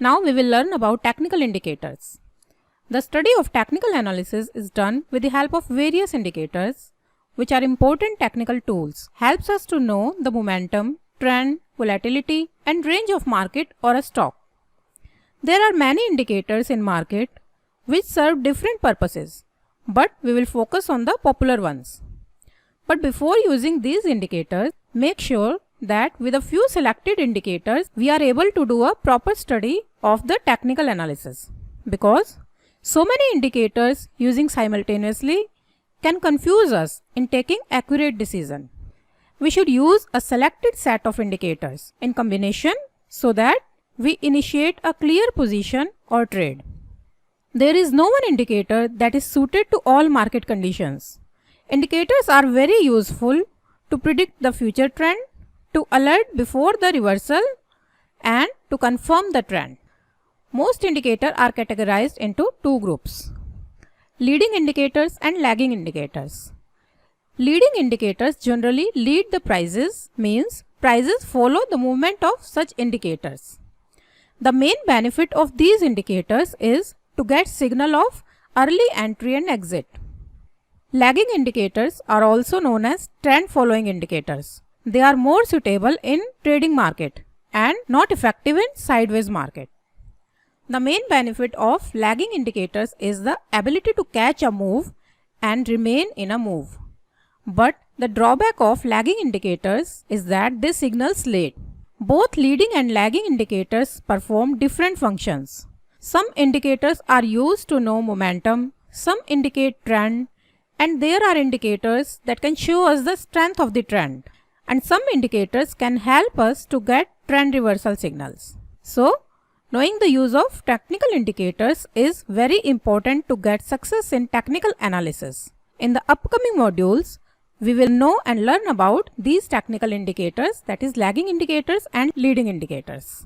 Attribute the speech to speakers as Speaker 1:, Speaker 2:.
Speaker 1: Now we will learn about technical indicators. The study of technical analysis is done with the help of various indicators, which are important technical tools. Helps us to know the momentum, trend, volatility, and range of market or a stock. There are many indicators in market which serve different purposes, but we will focus on the popular ones. But before using these indicators, make sure that with a few selected indicators, we are able to do a proper study of the technical analysis. Because so many indicators using simultaneously can confuse us in taking accurate decision. We should use a selected set of indicators in combination so that we initiate a clear position or trade. There is no one indicator that is suited to all market conditions. Indicators are very useful to predict the future trend, to alert before the reversal, and to confirm the trend. Most indicators are categorized into two groups: leading indicators and lagging indicators. Leading indicators generally lead the prices, means prices follow the movement of such indicators. The main benefit of these indicators is to get signal of early entry and exit. Lagging indicators are also known as trend following indicators. They are more suitable in trading market and not effective in sideways market. The main benefit of lagging indicators is the ability to catch a move and remain in a move. But the drawback of lagging indicators is that they signals late. Both leading and lagging indicators perform different functions. Some indicators are used to know momentum, some indicate trend, and there are indicators that can show us the strength of the trend. And some indicators can help us to get trend reversal signals. So, knowing the use of technical indicators is very important to get success in technical analysis. In the upcoming modules, we will know and learn about these technical indicators, that is lagging indicators and leading indicators.